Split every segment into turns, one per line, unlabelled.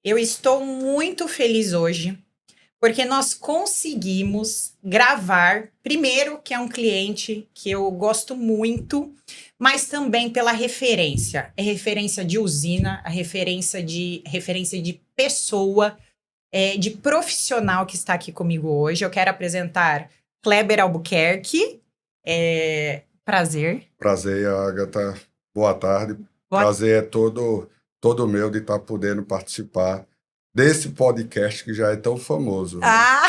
Eu estou muito feliz hoje, porque nós conseguimos gravar, primeiro, que é um cliente que eu gosto muito, mas também pela referência. É referência de usina, a referência de pessoa, de profissional que está aqui comigo hoje. Eu quero apresentar Kleber Albuquerque. Prazer.
Prazer, Agatha. Boa tarde.
Boa-
Prazer é todo meu de estar podendo participar desse podcast que já é tão famoso, né?
Ah!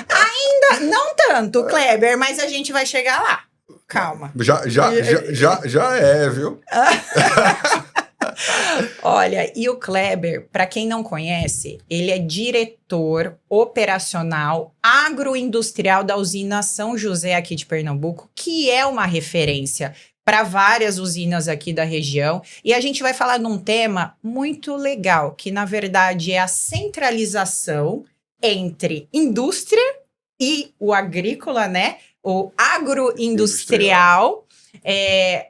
Ainda não tanto, Kleber, mas a gente vai chegar lá. Calma.
Já é, viu?
Olha, e o Kleber, para quem não conhece, ele é diretor operacional agroindustrial da usina São José aqui de Pernambuco, que é uma referência para várias usinas aqui da região. E a gente vai falar num tema muito legal, que na verdade é a centralização entre indústria e o agrícola, né? O agroindustrial.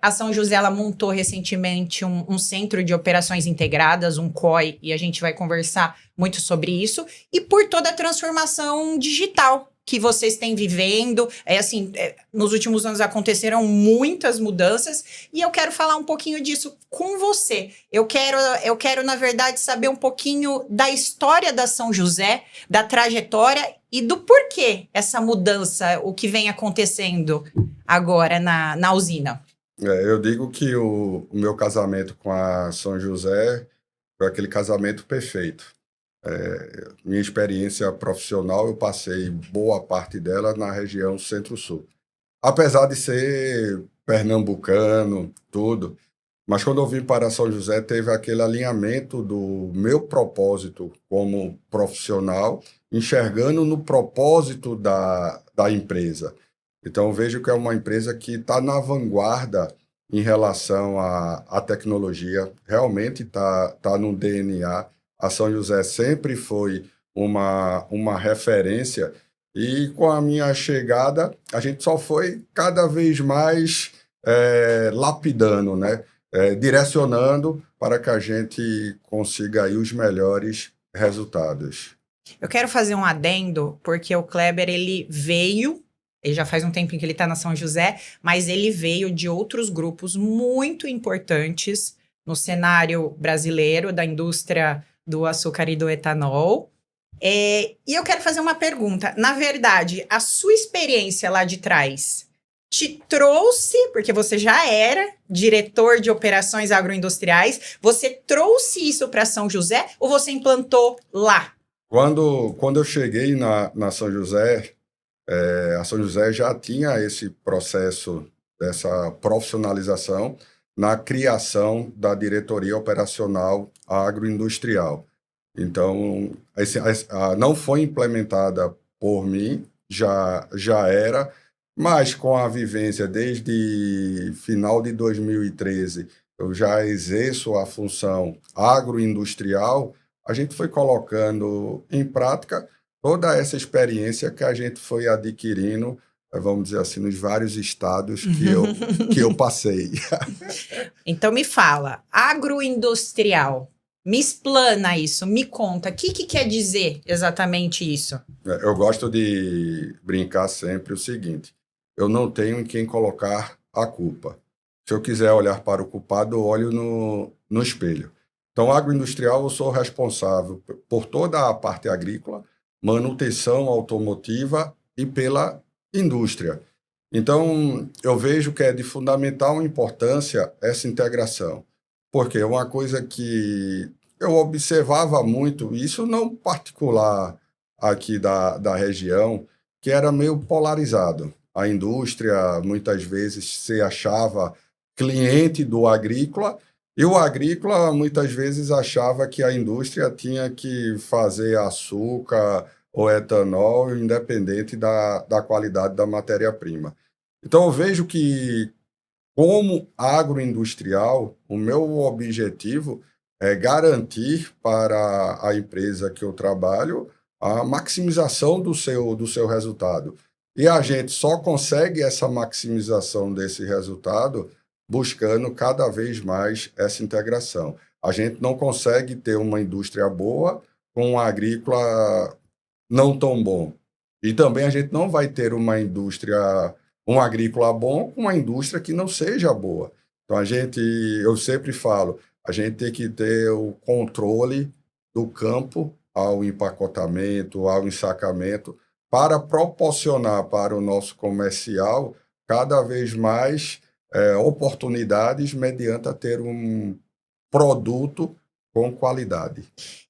A São José ela montou recentemente um centro de operações integradas, um COI, e a gente vai conversar muito sobre isso, e por toda a transformação digital que vocês têm vivendo. Nos últimos anos aconteceram muitas mudanças, e eu quero falar um pouquinho disso com você. Eu quero, na verdade, saber um pouquinho da história da São José, da trajetória e do porquê essa mudança, o que vem acontecendo agora na usina.
Eu digo que o meu casamento com a São José foi aquele casamento perfeito. Minha experiência profissional, eu passei boa parte dela na região Centro-Sul. Apesar de ser pernambucano, tudo, mas quando eu vim para São José, teve aquele alinhamento do meu propósito como profissional, enxergando no propósito da empresa. Então, eu vejo que é uma empresa que está na vanguarda em relação à tecnologia, realmente tá no DNA. A São José sempre foi uma referência, e com a minha chegada, a gente só foi cada vez mais lapidando, né? Direcionando para que a gente consiga aí os melhores resultados.
Eu quero fazer um adendo, porque o Kleber, ele já faz um tempinho que ele está na São José, mas ele veio de outros grupos muito importantes no cenário brasileiro, da indústria do açúcar e do etanol. E eu quero fazer uma pergunta. Na verdade, a sua experiência lá de trás te trouxe, porque você já era diretor de operações agroindustriais, você trouxe isso para São José ou você implantou lá?
Quando eu cheguei na São José, a São José já tinha esse processo dessa profissionalização na criação da diretoria operacional agroindustrial. Então, não foi implementada por mim, já era, mas com a vivência desde final de 2013, eu já exerço a função agroindustrial. A gente foi colocando em prática toda essa experiência que a gente foi adquirindo, vamos dizer assim, nos vários estados que eu passei.
Então me fala, agroindustrial, me explana isso, me conta, o que quer dizer exatamente isso?
Eu gosto de brincar sempre o seguinte: eu não tenho em quem colocar a culpa. Se eu quiser olhar para o culpado, eu olho no espelho. Então, agroindustrial, eu sou responsável por toda a parte agrícola, manutenção automotiva e pela indústria. Então, eu vejo que é de fundamental importância essa integração, porque é uma coisa que eu observava muito, isso não particular aqui da região, que era meio polarizado. A indústria, muitas vezes, se achava cliente do agrícola, e o agrícola, muitas vezes, achava que a indústria tinha que fazer açúcar ou etanol, independente da qualidade da matéria-prima. Então, eu vejo que, como agroindustrial, o meu objetivo é garantir para a empresa que eu trabalho a maximização do seu resultado. E a gente só consegue essa maximização desse resultado buscando cada vez mais essa integração. A gente não consegue ter uma indústria boa com um agrícola não tão bom. E também a gente não vai ter um agrícola bom com uma indústria que não seja boa. Então eu sempre falo, a gente tem que ter o controle do campo ao empacotamento, ao ensacamento, para proporcionar para o nosso comercial cada vez mais oportunidades mediante a ter um produto com qualidade.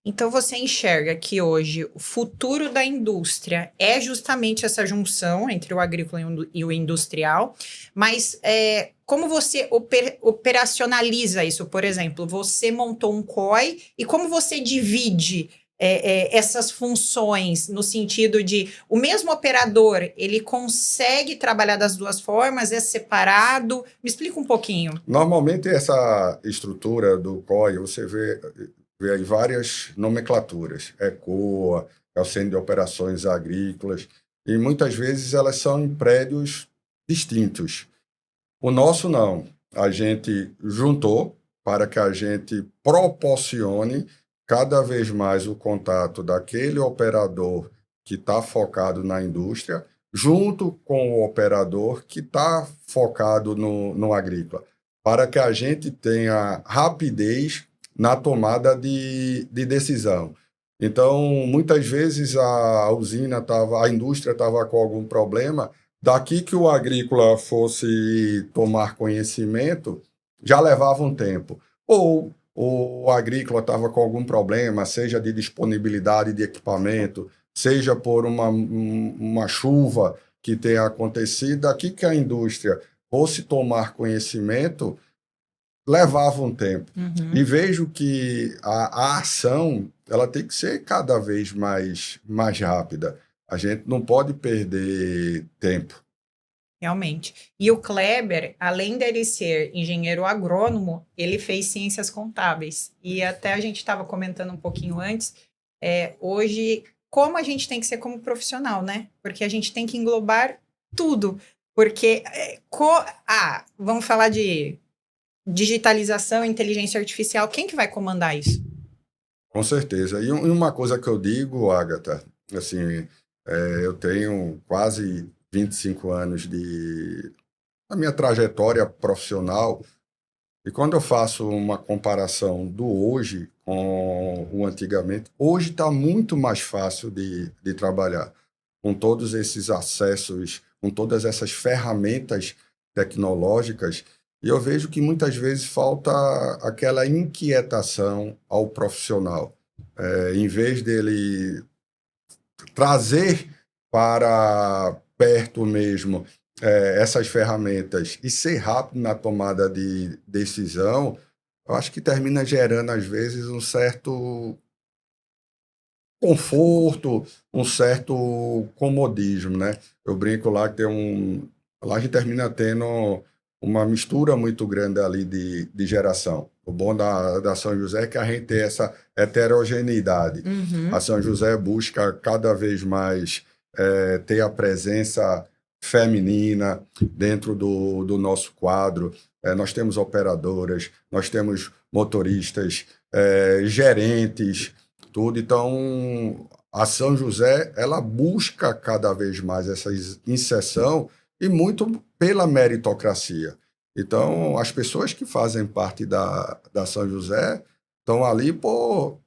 Então você enxerga que hoje o futuro da indústria é justamente essa junção entre o agrícola e o industrial, mas como você operacionaliza isso? Por exemplo, você montou um COI e como você divide essas funções no sentido de o mesmo operador, ele consegue trabalhar das duas formas, é separado? Me explica um pouquinho.
Normalmente essa estrutura do COI, você vê aí várias nomenclaturas, ECOA, é o Centro de Operações Agrícolas, e muitas vezes elas são em prédios distintos. O nosso não, a gente juntou para que a gente proporcione cada vez mais o contato daquele operador que está focado na indústria, junto com o operador que está focado no agrícola, para que a gente tenha rapidez na tomada de decisão. Então, muitas vezes a indústria estava com algum problema, daqui que o agrícola fosse tomar conhecimento, já levava um tempo. Ou o agrícola estava com algum problema, seja de disponibilidade de equipamento, seja por uma chuva que tenha acontecido, daqui que a indústria fosse tomar conhecimento, levava um tempo.
Uhum.
E vejo que a ação ela tem que ser cada vez mais rápida. A gente não pode perder tempo.
Realmente. E o Kleber, além dele ser engenheiro agrônomo, ele fez ciências contábeis. E até a gente estava comentando um pouquinho antes, hoje, como a gente tem que ser como profissional, né? Porque a gente tem que englobar tudo. Porque, vamos falar de digitalização, inteligência artificial, quem que vai comandar isso?
Com certeza. E uma coisa que eu digo, Agatha, assim, eu tenho quase 25 anos a minha trajetória profissional, e quando eu faço uma comparação do hoje com o antigamente, hoje está muito mais fácil de trabalhar, com todos esses acessos, com todas essas ferramentas tecnológicas, e eu vejo que muitas vezes falta aquela inquietação ao profissional. Em vez dele trazer para perto mesmo essas ferramentas e ser rápido na tomada de decisão, eu acho que termina gerando, às vezes, um certo conforto, um certo comodismo, né? Eu brinco lá que lá a gente termina tendo uma mistura muito grande ali de geração. O bom da São José é que a gente tem essa heterogeneidade.
Uhum.
A São José busca cada vez mais ter a presença feminina dentro do nosso quadro. Nós temos operadoras, nós temos motoristas, gerentes, tudo. Então, a São José, ela busca cada vez mais essa inserção e muito pela meritocracia. Então, as pessoas que fazem parte da São José estão ali por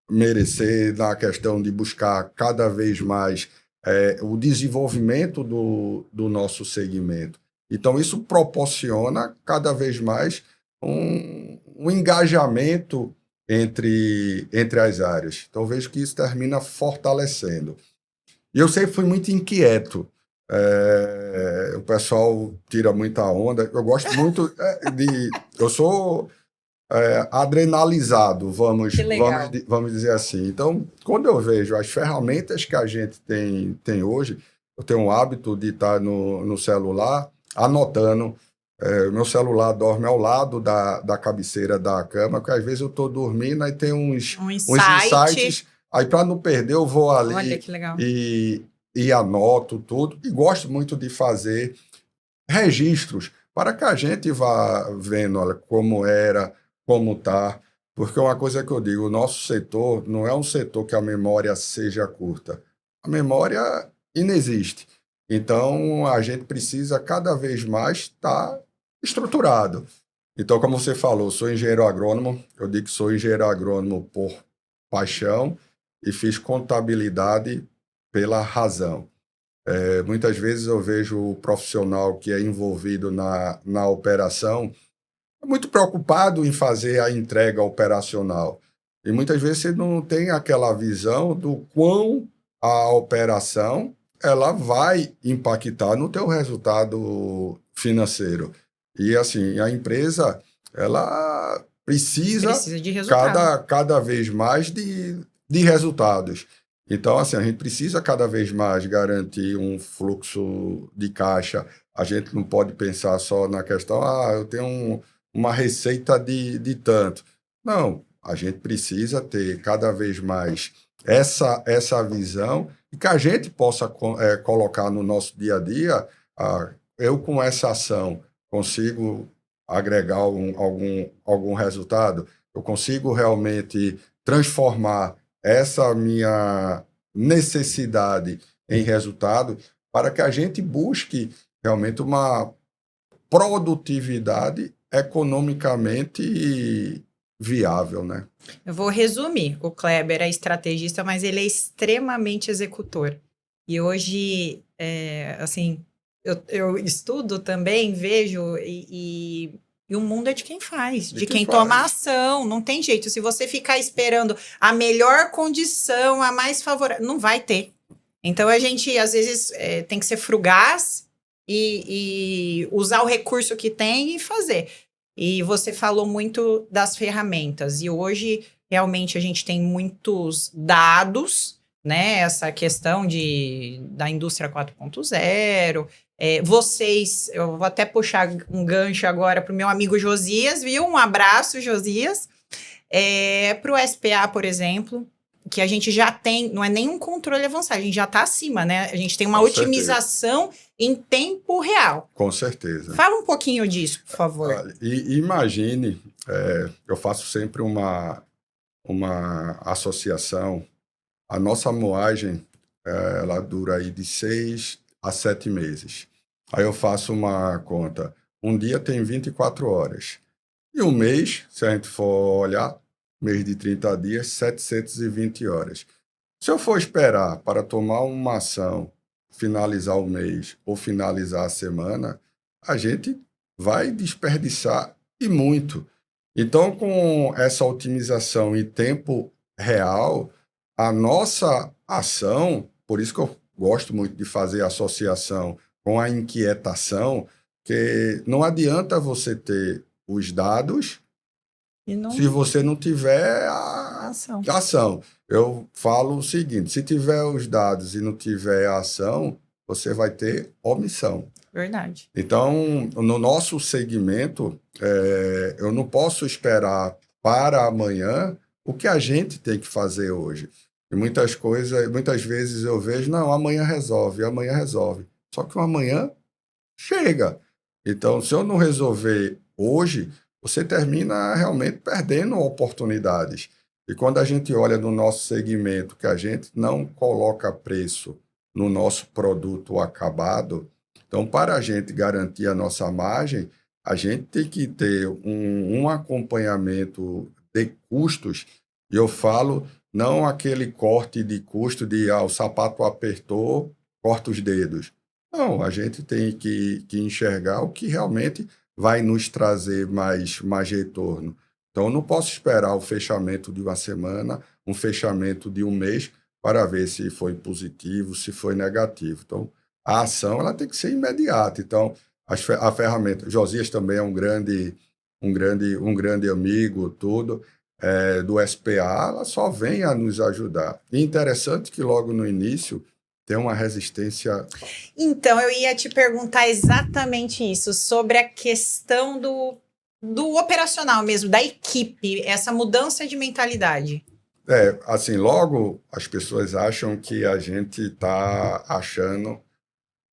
merecer na questão de buscar cada vez mais o desenvolvimento do nosso segmento. Então, isso proporciona cada vez mais um engajamento entre as áreas. Então, vejo que isso termina fortalecendo. E eu sempre fui muito inquieto. O pessoal tira muita onda. Eu gosto muito Eu sou adrenalizado, vamos dizer assim. Então, quando eu vejo as ferramentas que a gente tem hoje, eu tenho o hábito de estar no celular anotando. Meu celular dorme ao lado da cabeceira da cama, porque às vezes eu estou dormindo e tem uns insights. Aí, para não perder, eu vou ali.
Olha que legal.
E anoto tudo. E gosto muito de fazer registros, para que a gente vá vendo, olha, como era, como está. Porque uma coisa que eu digo, o nosso setor não é um setor que a memória seja curta. A memória inexiste. Então, a gente precisa cada vez mais estar estruturado. Então, como você falou, sou engenheiro agrônomo, eu digo que sou engenheiro agrônomo por paixão e fiz contabilidade pela razão. Muitas vezes eu vejo o profissional que é envolvido na operação muito preocupado em fazer a entrega operacional. E muitas vezes você não tem aquela visão do quão a operação ela vai impactar no teu resultado financeiro. E assim, a empresa ela precisa
Precisa de resultado.
cada vez mais de resultados. Então, assim, a gente precisa cada vez mais garantir um fluxo de caixa. A gente não pode pensar só na questão, eu tenho uma receita de tanto. Não, a gente precisa ter cada vez mais essa visão e que a gente possa colocar no nosso dia a dia. Eu, com essa ação, consigo agregar algum resultado? Eu consigo realmente transformar essa minha necessidade em resultado para que a gente busque realmente uma produtividade economicamente viável, né?
Eu vou resumir. O Kleber é estrategista, mas ele é extremamente executor. E hoje, assim, eu estudo também, vejo, e o mundo é de quem faz, de quem toma ação. Não tem jeito. Se você ficar esperando a melhor condição, a mais favorável, não vai ter. Então, a gente, às vezes, tem que ser frugaz e usar o recurso que tem e fazer. E você falou muito das ferramentas. E hoje, realmente, a gente tem muitos dados, né? Essa questão da indústria 4.0. Vocês, eu vou até puxar um gancho agora para o meu amigo Josias, viu? Um abraço, Josias. Para o SPA, por exemplo, que a gente já tem, não é nenhum controle avançado, a gente já está acima, né? A gente tem uma otimização em tempo real.
Com certeza.
Fala um pouquinho disso, por favor.
Imagine, eu faço sempre uma associação. A nossa moagem, ela dura aí de 6 a 7 meses. Aí eu faço uma conta. Um dia tem 24 horas. E um mês, se a gente for olhar, mês de 30 dias, 720 horas. Se eu for esperar para tomar uma ação, finalizar o mês ou finalizar a semana, a gente vai desperdiçar e muito. Então, com essa otimização em tempo real, a nossa ação, por isso que eu gosto muito de fazer associação com a inquietação, que não adianta você ter os dados se você não tiver a ação. Eu falo o seguinte, se tiver os dados e não tiver a ação, você vai ter omissão.
Verdade.
Então, no nosso segmento, eu não posso esperar para amanhã o que a gente tem que fazer hoje. E muitas vezes eu vejo, não, amanhã resolve. Só que o amanhã chega. Então, se eu não resolver hoje, você termina realmente perdendo oportunidades. E quando a gente olha no nosso segmento que a gente não coloca preço no nosso produto acabado, então, para a gente garantir a nossa margem, a gente tem que ter um acompanhamento de custos. E eu falo, não aquele corte de custo de o sapato apertou, corta os dedos. Não, a gente tem que enxergar o que realmente vai nos trazer mais retorno. Então, eu não posso esperar o fechamento de uma semana, um fechamento de um mês, para ver se foi positivo, se foi negativo. Então, a ação ela tem que ser imediata. Então, a ferramenta. Josias também é um grande amigo, tudo, do SPA, ela só vem a nos ajudar. E interessante que logo no início tem uma resistência.
Então, eu ia te perguntar exatamente isso, sobre a questão do operacional mesmo, da equipe, essa mudança de mentalidade.
Assim, logo as pessoas acham que a gente está achando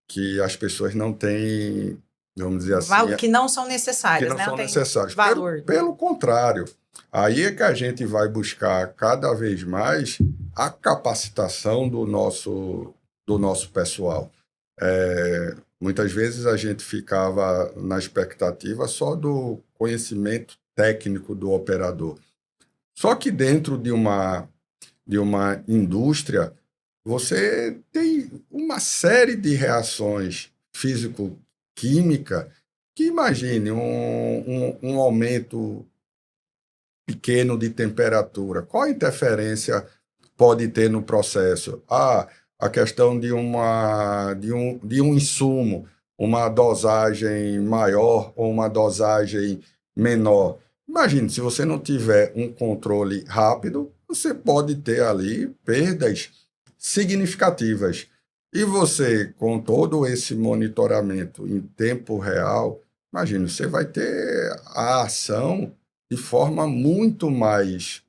que as pessoas não têm vamos dizer assim,
Que não são
que
necessárias,
não
né?
são
Não tem
necessários.
valor.
Pelo contrário, aí é que a gente vai buscar cada vez mais a capacitação do nosso pessoal. Muitas vezes a gente ficava na expectativa só do conhecimento técnico do operador. Só que dentro de uma indústria, você tem uma série de reações físico-química que imagine um aumento pequeno de temperatura. Qual a interferência pode ter no processo? A questão de um insumo, uma dosagem maior ou uma dosagem menor. Imagine, se você não tiver um controle rápido, você pode ter ali perdas significativas. E você, com todo esse monitoramento em tempo real, imagine, você vai ter a ação de forma muito mais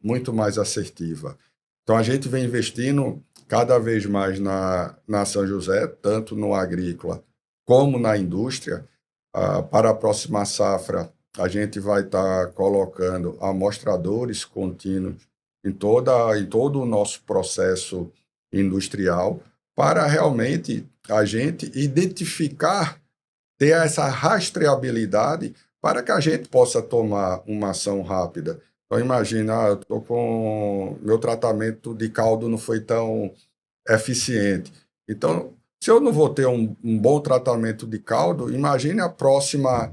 assertiva. Então, a gente vem investindo cada vez mais na São José, tanto no agrícola como na indústria. Para a próxima safra, a gente vai estar colocando amostradores contínuos em todo o nosso processo industrial, para realmente a gente identificar, ter essa rastreabilidade para que a gente possa tomar uma ação rápida. Então, imagina, eu estou com... Meu tratamento de caldo não foi tão eficiente. Então, se eu não vou ter um bom tratamento de caldo, imagine a próxima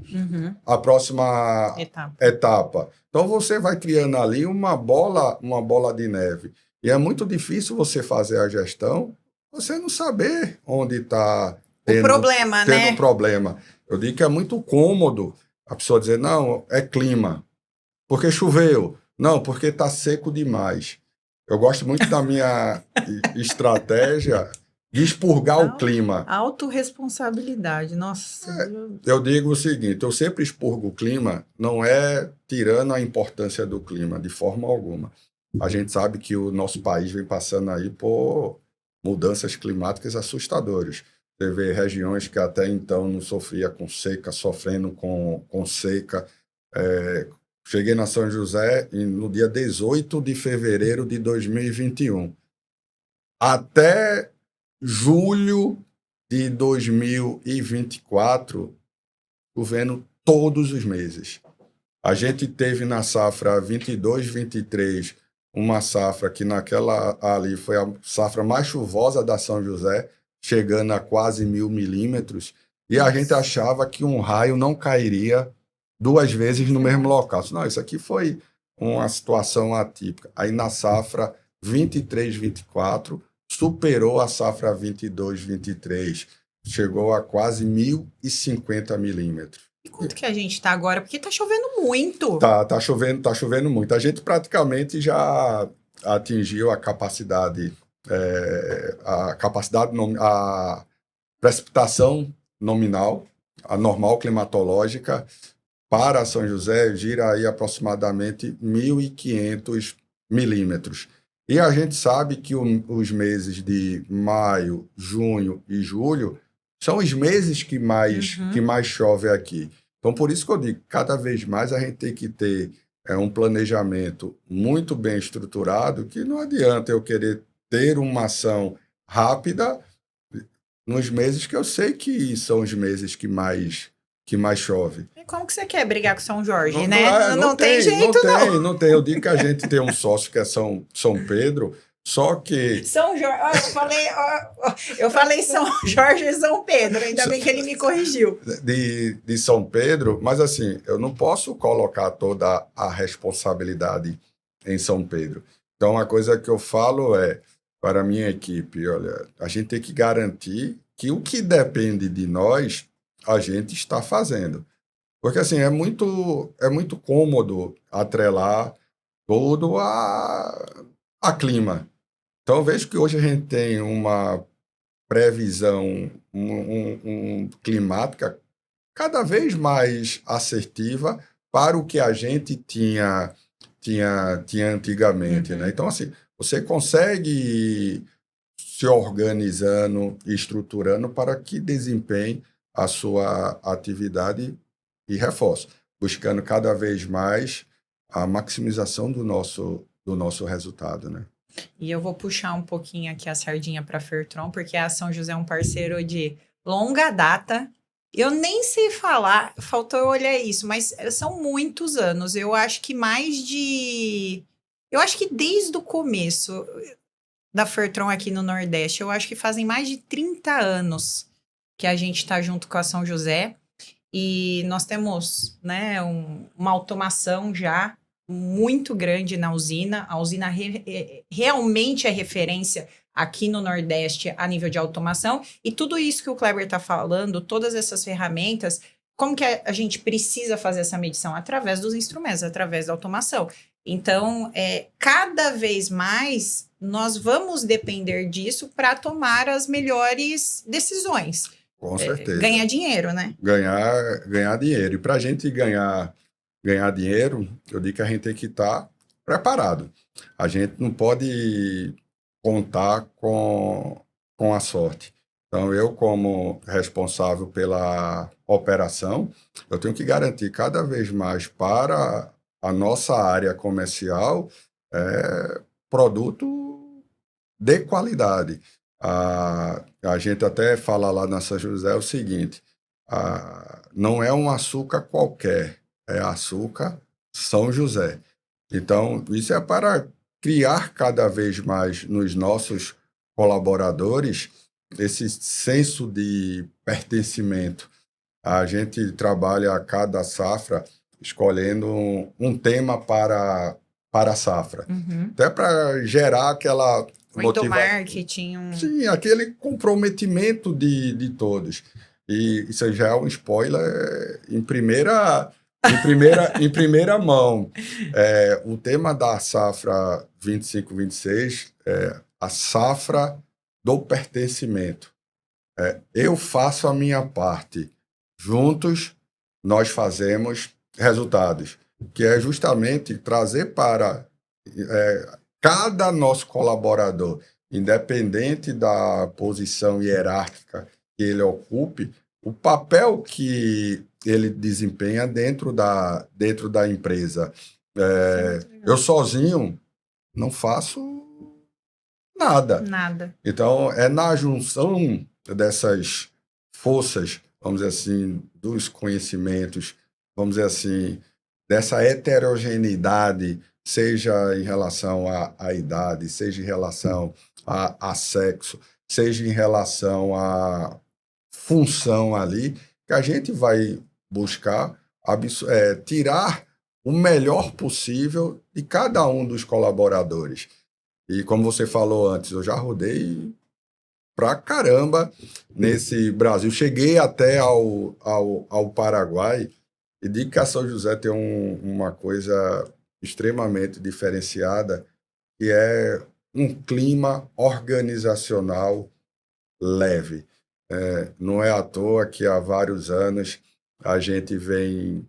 etapa. Então, você vai criando ali uma bola de neve. E é muito difícil você fazer a gestão, você não saber onde está
O problema,
tendo
né?
problema. Eu digo que é muito cômodo a pessoa dizer, não, é clima, porque choveu. Não, porque está seco demais. Eu gosto muito da minha estratégia de expurgar o clima.
Autorresponsabilidade, nossa.
Eu digo o seguinte, eu sempre expurgo o clima, não é tirando a importância do clima, de forma alguma. A gente sabe que o nosso país vem passando aí por mudanças climáticas assustadoras. Você vê regiões que até então não sofria com seca, sofrendo com seca. Cheguei na São José no dia 18 de fevereiro de 2021. Até julho de 2024, chovendo todos os meses. A gente teve na safra 22, 23, uma safra que naquela ali foi a safra mais chuvosa da São José, chegando a quase 1.000 milímetros, e a gente achava que um raio não cairia 2 vezes no mesmo local. Não, isso aqui foi uma situação atípica. Aí na safra 23, 24, superou a safra 22, 23, chegou a quase 1.050 milímetros.
E quanto que a gente está agora? Porque está chovendo muito.
Tá chovendo muito. A gente praticamente já atingiu a capacidade, a precipitação nominal, a normal climatológica para São José gira aí aproximadamente 1.500 milímetros. E a gente sabe que os meses de maio, junho e julho são os meses que mais chove aqui. Então, por isso que eu digo, cada vez mais a gente tem que ter um planejamento muito bem estruturado, que não adianta eu querer ter uma ação rápida nos meses que eu sei que são os meses que mais chove.
E como que você quer brigar com São Jorge, né? Não tem jeito,
não tem. Eu digo que a gente tem um sócio que é São Pedro, só que...
São Jorge, eu falei São Jorge e São Pedro, ainda bem que ele me corrigiu.
De São Pedro, mas assim, eu não posso colocar toda a responsabilidade em São Pedro. Então, a coisa que eu falo para a minha equipe, olha, a gente tem que garantir que o que depende de nós, a gente está fazendo. Porque assim, é muito cômodo atrelar todo a clima. Então, eu vejo que hoje a gente tem uma previsão climática cada vez mais assertiva para o que a gente tinha antigamente, né? Então, assim, você consegue se organizando e estruturando para que desempenhe a sua atividade e reforço, buscando cada vez mais a maximização do nosso resultado, né?
E eu vou puxar um pouquinho aqui a sardinha para Fertron, porque a São José é um parceiro de longa data. Eu nem sei falar, faltou eu olhar isso, mas são muitos anos. Eu acho que mais de. Eu acho que desde o começo da Fertron aqui no Nordeste, eu acho que fazem mais de 30 anos que a gente está junto com a São José. E nós temos, né, uma automação já muito grande na usina. A usina realmente é referência aqui no Nordeste a nível de automação. E tudo isso que o Kleber está falando, todas essas ferramentas, como que a gente precisa fazer essa medição? Através dos instrumentos, através da automação. Então, cada vez mais nós vamos depender disso para tomar as melhores decisões.
Com certeza.
Ganhar dinheiro, né?
Ganhar dinheiro. E para a gente ganhar dinheiro, eu digo que a gente tem que estar preparado. A gente não pode contar com a sorte. Então, eu, como responsável pela operação, eu tenho que garantir cada vez mais para a nossa área comercial produto de qualidade. A gente até fala lá na São José o seguinte, não é um açúcar qualquer, é açúcar São José. Então, isso é para criar cada vez mais nos nossos colaboradores esse senso de pertencimento. A gente trabalha a cada safra escolhendo um tema para a safra, até para gerar aquela
muito marketing.
Sim, aquele comprometimento de todos. E isso já é um spoiler em primeira mão. O tema da safra 25-26 é a safra do pertencimento. Eu faço a minha parte. Juntos, nós fazemos resultados, que é justamente trazer para cada nosso colaborador, independente da posição hierárquica que ele ocupe, o papel que ele desempenha dentro da empresa. Eu sozinho não faço nada. Então, é na junção dessas forças, vamos dizer assim, dos conhecimentos, vamos dizer assim, dessa heterogeneidade, seja em relação à idade, seja em relação a sexo, seja em relação à função ali, que a gente vai buscar tirar o melhor possível de cada um dos colaboradores. E como você falou antes, eu já rodei pra caramba nesse Brasil. Cheguei até ao Paraguai e digo que a São José tem uma coisa extremamente diferenciada, que é um clima organizacional leve. Não é à toa que há vários anos a gente vem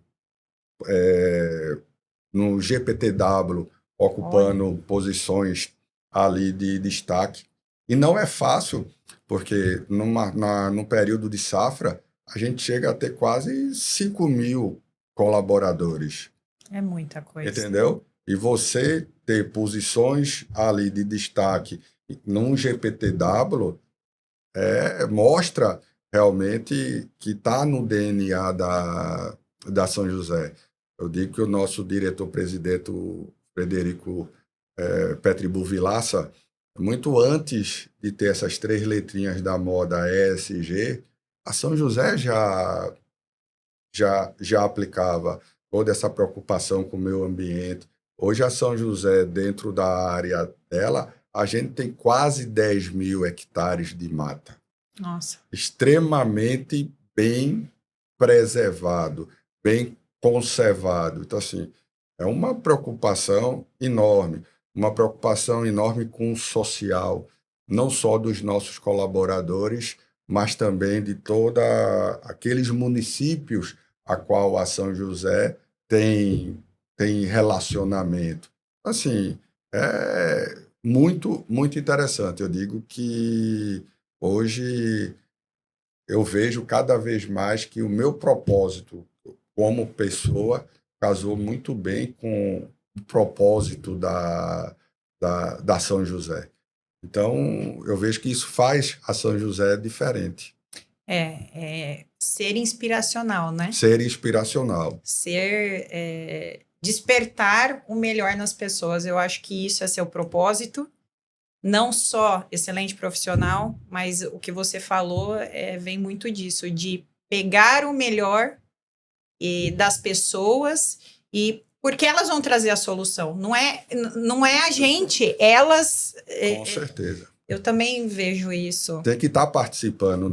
no GPTW ocupando posições ali de destaque. E não é fácil, porque no período de safra, a gente chega a ter quase 5.000 colaboradores.
É muita coisa.
Entendeu? E você ter posições ali de destaque num GPTW mostra realmente que está no DNA da São José. Eu digo que o nosso diretor-presidente, o Frederico Petribu Vilaça, muito antes de ter essas 3 letrinhas da moda ESG, a São José já aplicava toda essa preocupação com o meio ambiente. Hoje a São José, dentro da área dela, a gente tem quase 10.000 hectares de mata.
Nossa.
Extremamente bem preservado, bem conservado. Então, assim, é uma preocupação enorme com o social, não só dos nossos colaboradores, mas também de todos aqueles municípios a qual a São José tem relacionamento. Assim, é muito, muito interessante. Eu digo que hoje eu vejo cada vez mais que o meu propósito como pessoa casou muito bem com o propósito da São José. Então, eu vejo que isso faz a São José diferente.
Ser inspiracional, né?
Ser inspiracional.
Despertar o melhor nas pessoas. Eu acho que isso é seu propósito. Não só excelente profissional, mas o que você falou vem muito disso, de pegar o melhor das pessoas e porque elas vão trazer a solução. Não é a gente, elas...
Com certeza.
Eu também vejo isso.
Tem que estar participando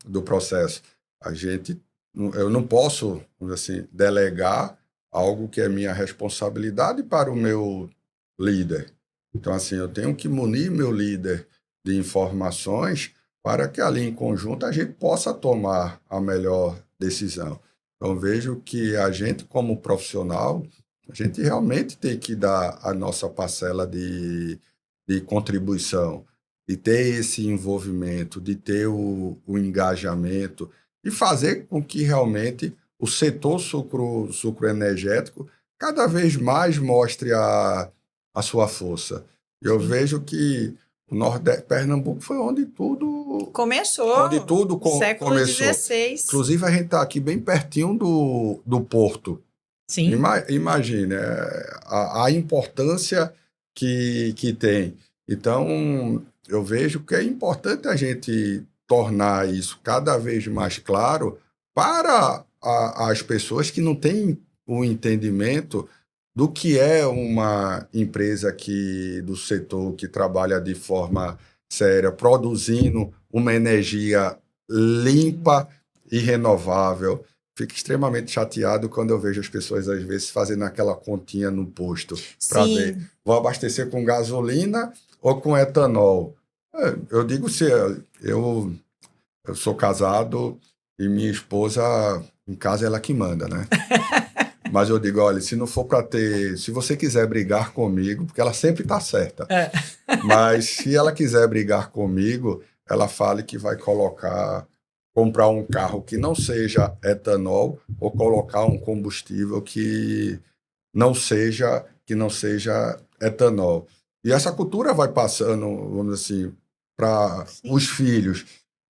do processo. Eu não posso, assim, delegar algo que é minha responsabilidade para o meu líder. Então, assim, eu tenho que munir meu líder de informações para que ali em conjunto a gente possa tomar a melhor decisão. Então, vejo que a gente, como profissional, a gente realmente tem que dar a nossa parcela de contribuição, de ter esse envolvimento, de ter o engajamento e fazer com que realmente o setor sucroenergético cada vez mais mostre a sua força. Eu vejo que o Nordeste, Pernambuco foi onde tudo
começou. Século XVI.
Inclusive, a gente está aqui bem pertinho do porto.
Sim.
Imagine a importância que tem. Então, eu vejo que é importante a gente tornar isso cada vez mais claro para as pessoas que não têm o entendimento do que é uma empresa do setor que trabalha de forma séria, produzindo uma energia limpa e renovável. Fico extremamente chateado quando eu vejo as pessoas, às vezes, fazendo aquela continha no posto para ver, vou abastecer com gasolina ou com etanol. Eu digo, eu sou casado e minha esposa, em casa, ela que manda, né? Mas eu digo, olha, se não for para se você quiser brigar comigo, porque ela sempre está certa, mas se ela quiser brigar comigo, ela fale que vai comprar um carro que não seja etanol ou colocar um combustível que não seja etanol. E essa cultura vai passando, vamos dizer assim, para os filhos.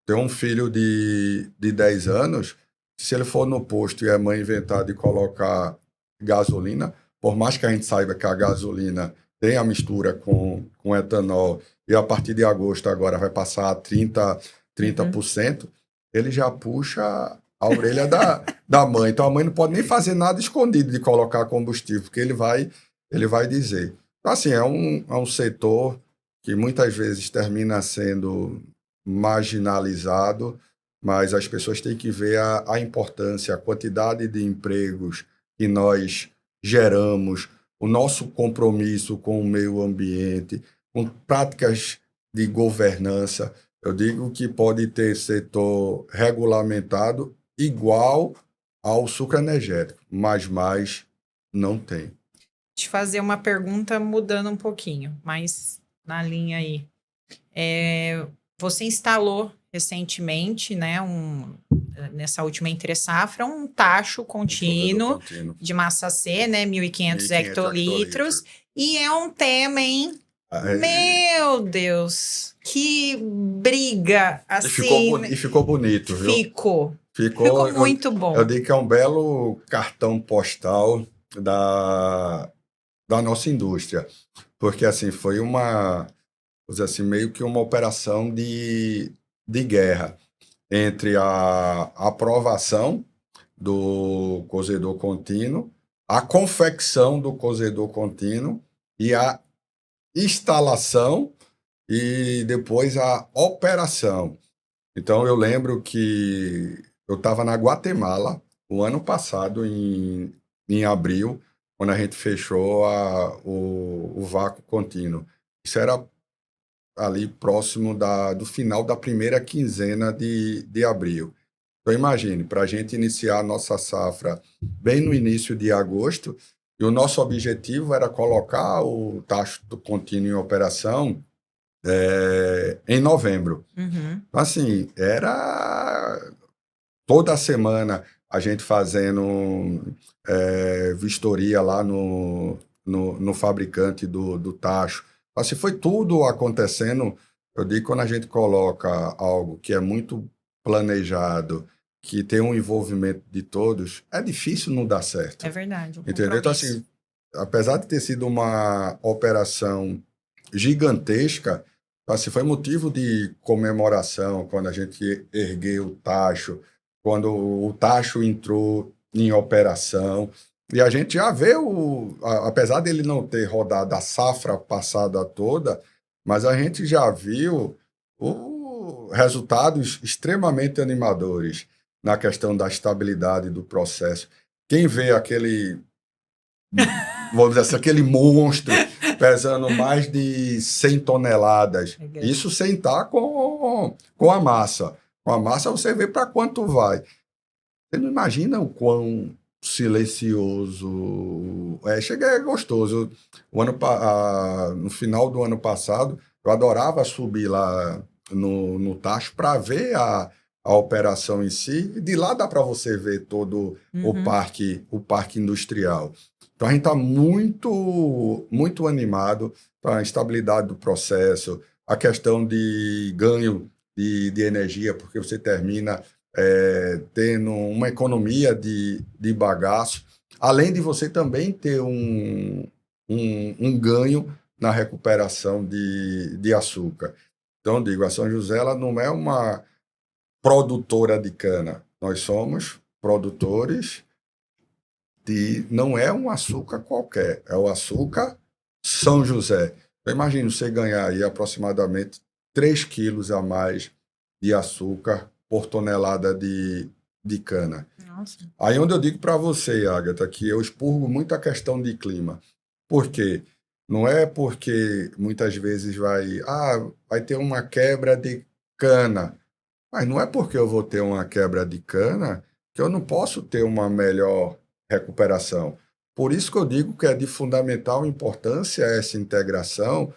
Tem um filho de 10 anos, se ele for no posto e a mãe inventar de colocar gasolina, por mais que a gente saiba que a gasolina tem a mistura com etanol e a partir de agosto agora vai passar a 30%, ele já puxa a orelha da mãe. Então a mãe não pode nem fazer nada escondido de colocar combustível, porque ele vai dizer. Então, assim, é um setor que muitas vezes termina sendo marginalizado, mas as pessoas têm que ver a importância, a quantidade de empregos que nós geramos, o nosso compromisso com o meio ambiente, com práticas de governança. Eu digo que pode ter setor regulamentado igual ao sucroenergético, mas mais não tem.
Te fazer uma pergunta mudando um pouquinho, mas na linha aí. Você instalou recentemente, né, nessa última entre-safra, um tacho contínuo de massa C, né, 1.500 hectolitros, e é um tema, hein? Meu Deus, que briga, assim...
E ficou bonito, viu?
Ficou muito bom.
Eu digo que é um belo cartão postal da nossa indústria, porque assim, foi meio que uma operação de guerra entre a aprovação do cozedor contínuo, a confecção do cozedor contínuo e a instalação e depois a operação. Então, eu lembro que eu estava na Guatemala o ano passado, em abril, quando a gente fechou o vácuo contínuo. Isso era ali próximo do final da primeira quinzena de abril. Então, imagine, para a gente iniciar a nossa safra bem no início de agosto, e o nosso objetivo era colocar o tacho contínuo em operação em novembro.
Uhum.
Assim, era toda semana a gente fazendo vistoria lá no fabricante do tacho. Assim, foi tudo acontecendo. Eu digo, quando a gente coloca algo que é muito planejado, que tem um envolvimento de todos, é difícil não dar certo.
É verdade,
Entendeu? Então, assim, apesar de ter sido uma operação gigantesca, assim, foi motivo de comemoração quando a gente ergueu o tacho, quando o tacho entrou em operação. E a gente já vê, apesar dele não ter rodado a safra passada toda, mas a gente já viu resultados extremamente animadores na questão da estabilidade do processo. Quem vê aquele, vamos dizer assim, aquele monstro pesando mais de 100 toneladas, isso sem estar com a massa. Com a massa você vê para quanto vai. Você não imagina o quão silencioso chega, é gostoso. No final do ano passado, eu adorava subir lá no tacho para ver a operação em si, e de lá dá para você ver todo o parque industrial. Então a gente está muito animado com a estabilidade do processo, a questão de ganho de energia, porque você termina tendo uma economia de bagaço, além de você também ter um ganho na recuperação de açúcar. Então, digo, a São José ela não é uma produtora de cana, nós somos produtores não é um açúcar qualquer, é o açúcar São José. Então, imagine você ganhar aí aproximadamente 3 quilos a mais de açúcar por tonelada de cana.
Nossa.
Aí onde eu digo para você, Agatha, que eu expurgo muito a questão de clima. Por quê? Não é porque muitas vezes vai ter uma quebra de cana. Mas não é porque eu vou ter uma quebra de cana que eu não posso ter uma melhor recuperação. Por isso que eu digo que é de fundamental importância essa integração,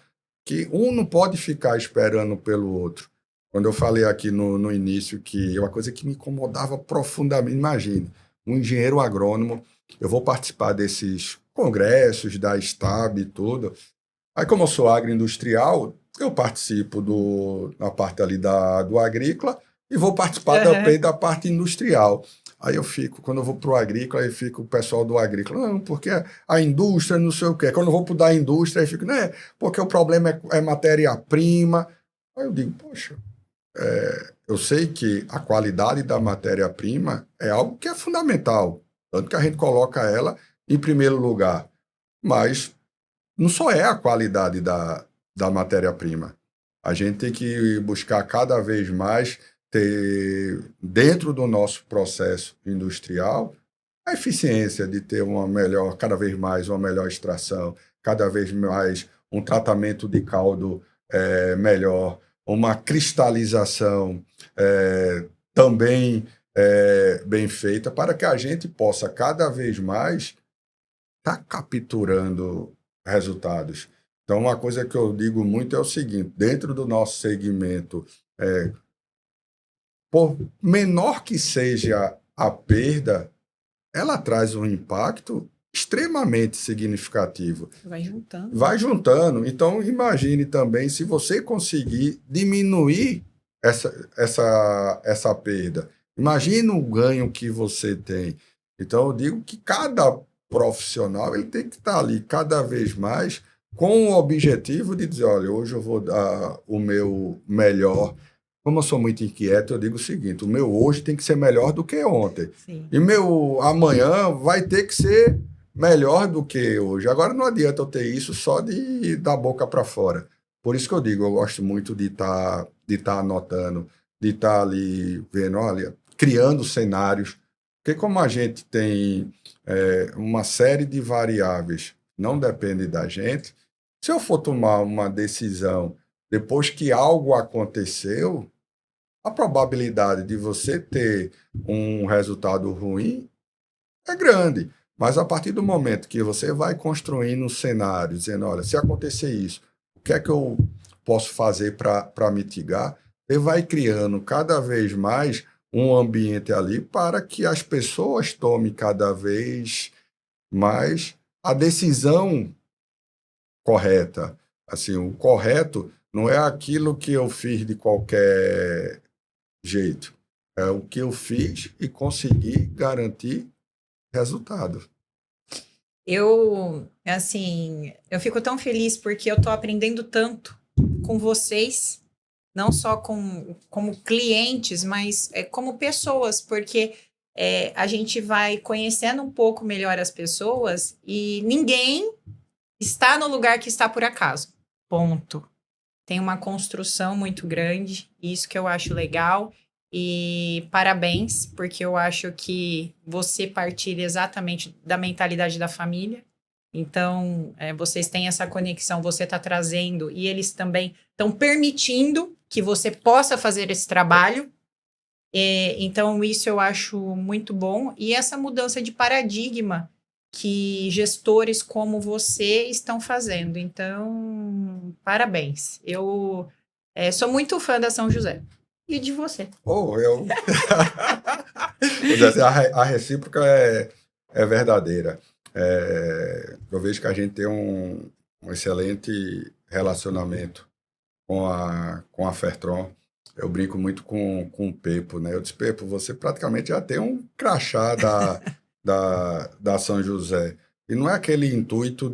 que um não pode ficar esperando pelo outro. Quando eu falei aqui no início que é uma coisa que me incomodava profundamente, imagine, um engenheiro agrônomo, eu vou participar desses congressos da STAB e tudo. Aí, como eu sou agroindustrial, eu participo na parte ali do agrícola e vou participar também da parte industrial. Aí eu fico, quando eu vou para o agrícola, aí fica o pessoal do agrícola, não, porque a indústria não sei o quê. Quando eu vou para o da indústria, aí fico, né, porque o problema é matéria-prima. Aí eu digo, poxa, eu sei que a qualidade da matéria-prima é algo que é fundamental, tanto que a gente coloca ela em primeiro lugar, mas não só é a qualidade da matéria-prima. A gente tem que buscar cada vez mais ter, dentro do nosso processo industrial, a eficiência de ter cada vez mais uma melhor extração, cada vez mais um tratamento de caldo melhor, uma cristalização também bem feita, para que a gente possa cada vez mais estar capturando resultados. Então, uma coisa que eu digo muito é o seguinte, dentro do nosso segmento, por menor que seja a perda, ela traz um impacto extremamente significativo.
Vai juntando.
Vai juntando. Então, imagine também se você conseguir diminuir essa perda. Imagine o ganho que você tem. Então, eu digo que cada profissional ele tem que estar ali cada vez mais com o objetivo de dizer, olha, hoje eu vou dar o meu melhor. Como eu sou muito inquieto, eu digo o seguinte, o meu hoje tem que ser melhor do que ontem.
Sim.
E meu amanhã vai ter que ser melhor do que hoje. Agora não adianta eu ter isso só da boca para fora. Por isso que eu digo, eu gosto muito de tá anotando, de estar ali vendo, olha, criando cenários. Porque como a gente tem uma série de variáveis, não depende da gente, se eu for tomar uma decisão depois que algo aconteceu, a probabilidade de você ter um resultado ruim é grande. Mas a partir do momento que você vai construindo um cenário, dizendo, olha, se acontecer isso, o que é que eu posso fazer para mitigar? Você vai criando cada vez mais um ambiente ali para que as pessoas tomem cada vez mais a decisão correta. Assim, o correto não é aquilo que eu fiz de qualquer jeito. É o que eu fiz e consegui garantir resultado.
Eu fico tão feliz porque eu tô aprendendo tanto com vocês, não só como clientes, mas como pessoas, porque a gente vai conhecendo um pouco melhor as pessoas e ninguém está no lugar que está por acaso. Ponto. Tem uma construção muito grande, isso que eu acho legal. E parabéns, porque eu acho que você partilha exatamente da mentalidade da família. Então, vocês têm essa conexão, você está trazendo, e eles também estão permitindo que você possa fazer esse trabalho. Então, isso eu acho muito bom. E essa mudança de paradigma que gestores como você estão fazendo. Então, parabéns. Eu sou muito fã da São José. E de você.
Eu... Vou dizer assim, a recíproca é verdadeira. Eu vejo que a gente tem um excelente relacionamento com a Fertron. Eu brinco muito com o Pepo, né? Eu disse, Pepo, você praticamente já tem um crachá da São José. E não é aquele intuito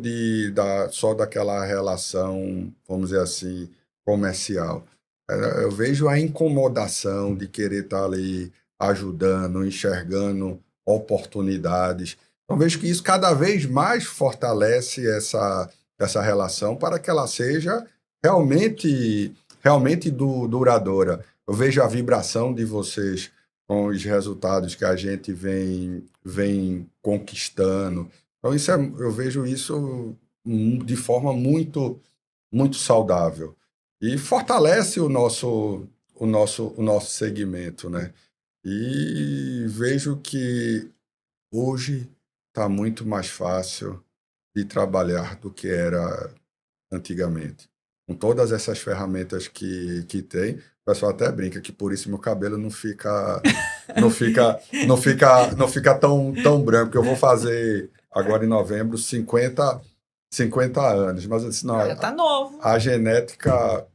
só daquela relação, vamos dizer assim, comercial. Eu vejo a incomodação de querer estar ali ajudando, enxergando oportunidades. Então, vejo que isso cada vez mais fortalece essa relação para que ela seja realmente duradoura. Eu vejo a vibração de vocês com os resultados que a gente vem conquistando. Então, eu vejo isso de forma muito saudável. E fortalece o nosso segmento, né? E vejo que hoje está muito mais fácil de trabalhar do que era antigamente. Com todas essas ferramentas que tem, o pessoal até brinca que por isso meu cabelo não fica tão branco, que eu vou fazer agora em novembro 50 anos, mas eu disse, não,
Já tá novo.
a genética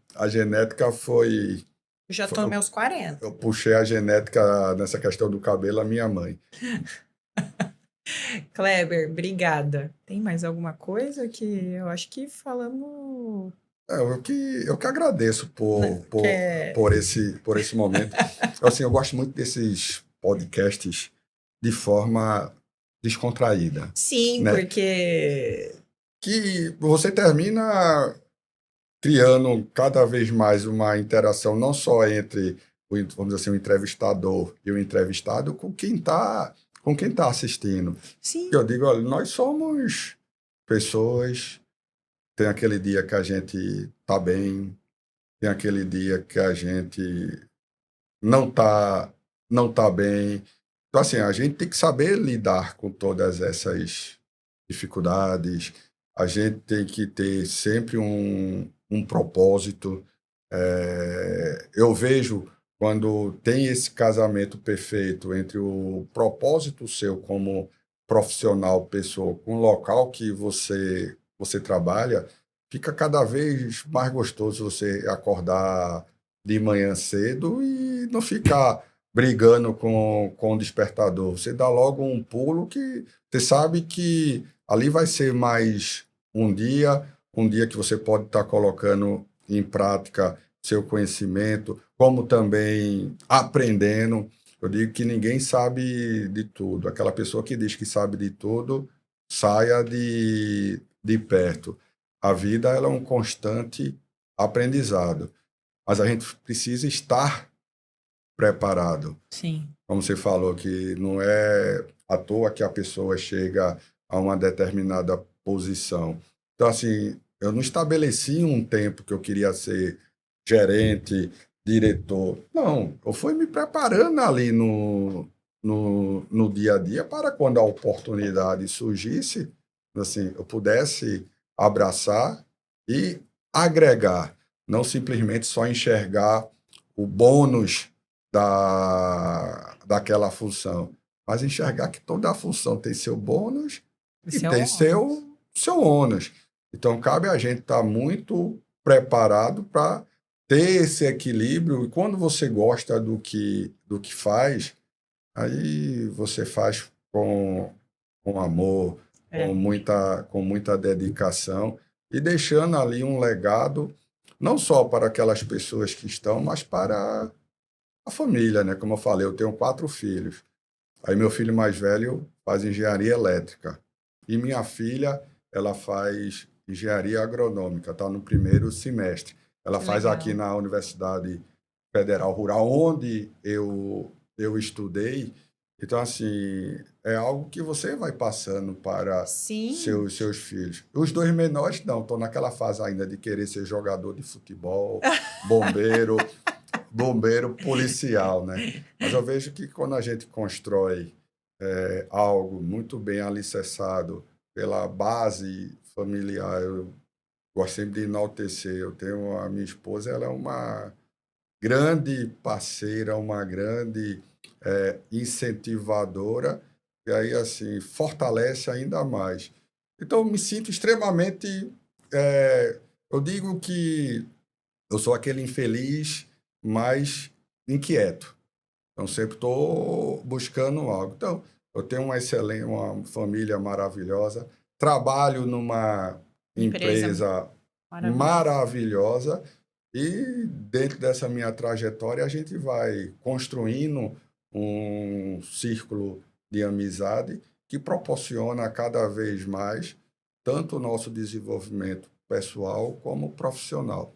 foi.
Já tô nos meus 40.
Eu puxei a genética nessa questão do cabelo, a minha mãe.
Kleber, obrigada. Tem mais alguma coisa que eu acho que falamos?
Eu que agradeço por esse momento. Assim, eu gosto muito desses podcasts de forma descontraída.
Sim,
né?
porque
Que você termina criando cada vez mais uma interação, não só entre vamos dizer assim, o entrevistador e o entrevistado, com quem tá assistindo.
sim.
Eu digo, olha, nós somos pessoas. Tem aquele dia que a gente tá bem, tem aquele dia que a gente não tá bem. Então, assim, a gente tem que saber lidar com todas essas dificuldades, a gente tem que ter sempre um propósito. Eu vejo quando tem esse casamento perfeito entre o propósito seu como profissional, pessoa, com o local que você trabalha, fica cada vez mais gostoso você acordar de manhã cedo e não ficar brigando com o despertador. Você dá logo um pulo que você sabe que ali vai ser mais um dia que você pode estar colocando em prática seu conhecimento, como também aprendendo. Eu digo que ninguém sabe de tudo. Aquela pessoa que diz que sabe de tudo, saia de perto. A vida ela é um constante aprendizado, mas a gente precisa estar preparado.
Sim.
Como você falou, que não é à toa que a pessoa chega a uma determinada posição. Então, assim, eu não estabeleci um tempo que eu queria ser gerente, diretor. Não, eu fui me preparando ali no dia a dia para quando a oportunidade surgisse, assim, eu pudesse abraçar e agregar, não simplesmente só enxergar o bônus daquela função, mas enxergar que toda a função tem seu bônus e
Seu
tem
ônus.
seu ônus. Então, cabe a gente estar muito preparado para ter esse equilíbrio. E quando você gosta do que faz, aí você faz com amor,
É.
com muita dedicação e deixando ali um legado, não só para aquelas pessoas que estão, mas para a família, né? Como eu falei, eu tenho 4 filhos. Aí meu filho mais velho faz engenharia elétrica e minha filha, ela faz engenharia agronômica, está no primeiro semestre. Ela
Que
faz aqui
legal.
na Universidade Federal Rural, onde eu estudei. Então, assim, é algo que você vai passando para
Sim.
seus filhos. Os 2 menores, não, estão naquela fase ainda de querer ser jogador de futebol, bombeiro, bombeiro policial, né? Mas eu vejo que quando a gente constrói algo muito bem alicerçado pela base familiar, eu gosto sempre de enaltecer. Eu tenho a minha esposa, ela é uma grande parceira, uma grande incentivadora, e aí, assim, fortalece ainda mais. Então, eu me sinto extremamente. Eu digo que eu sou aquele infeliz, mas inquieto. Então, sempre estou buscando algo. Então, eu tenho uma família maravilhosa, trabalho numa
Empresa
empresa
maravilhosa.
maravilhosa e dentro dessa minha trajetória a gente vai construindo um círculo de amizade que proporciona cada vez mais tanto o nosso desenvolvimento pessoal como profissional.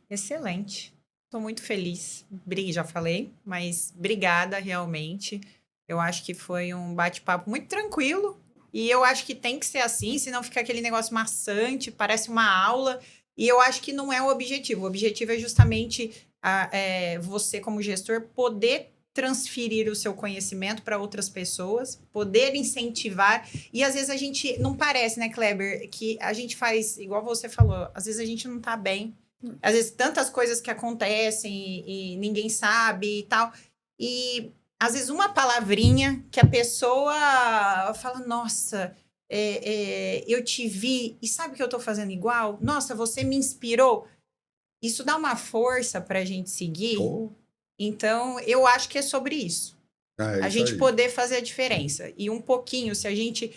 Excelente. Estou muito feliz. Já falei, mas obrigada realmente. Eu acho que foi um bate-papo muito tranquilo. E eu acho que tem que ser assim, senão fica aquele negócio maçante, parece uma aula. E eu acho que não é o objetivo. O objetivo é justamente você, como gestor, poder transferir o seu conhecimento para outras pessoas, poder incentivar. E às vezes a gente não parece, né, Kleber, que a gente faz, igual você falou, às vezes a gente não está bem. Às vezes, tantas coisas que acontecem e ninguém sabe e tal. E, às vezes, uma palavrinha que a pessoa fala, nossa, eu te vi e sabe que eu tô fazendo igual? Nossa, você me inspirou. Isso dá uma força pra gente seguir.
Oh,
Então, eu acho que é sobre isso.
é
A
isso
gente
aí.
poder fazer a diferença. E um pouquinho, se a gente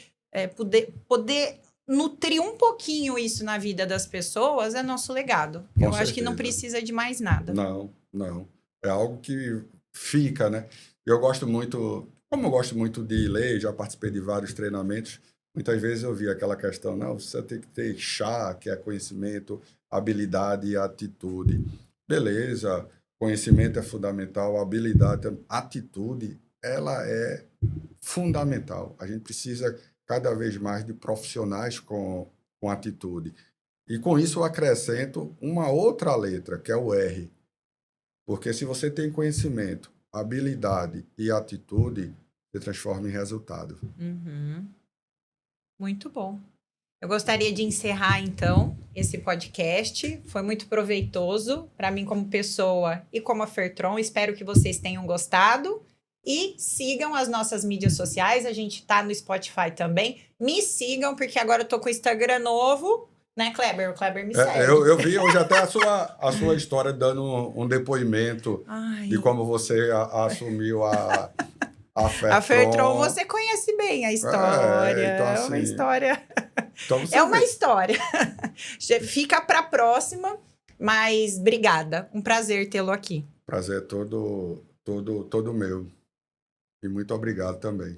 poder nutrir um pouquinho isso na vida das pessoas, é nosso legado.
Com
Eu acho que não
certeza.
precisa de mais nada.
Não, não. É algo que fica, né? Eu gosto muito, como eu gosto muito de ler, já participei de vários treinamentos, muitas vezes eu vi aquela questão, não, você tem que ter chá, que é conhecimento, habilidade e atitude. Beleza, conhecimento é fundamental, habilidade, atitude, ela é fundamental. A gente precisa cada vez mais de profissionais com atitude. E com isso eu acrescento uma outra letra, que é o R. Porque se você tem conhecimento, habilidade e atitude, você transforma em resultado.
Uhum. Muito bom. Eu gostaria de encerrar, então, esse podcast. Foi muito proveitoso para mim como pessoa e como a Fertron. Espero que vocês tenham gostado. E sigam as nossas mídias sociais. A gente tá no Spotify também. Me sigam, porque agora eu tô com o Instagram novo, né, Kleber? O Kleber me segue.
Eu vi hoje até a sua história dando um depoimento de
Ai,
como você assumiu a
a Fertron,
FETRON.
você conhece bem a história.
Então
É uma
assim,
história.
então
É
você
uma
vê.
história. Fica para a próxima, mas obrigada. Um prazer tê-lo aqui.
Prazer é todo meu. E muito obrigado também.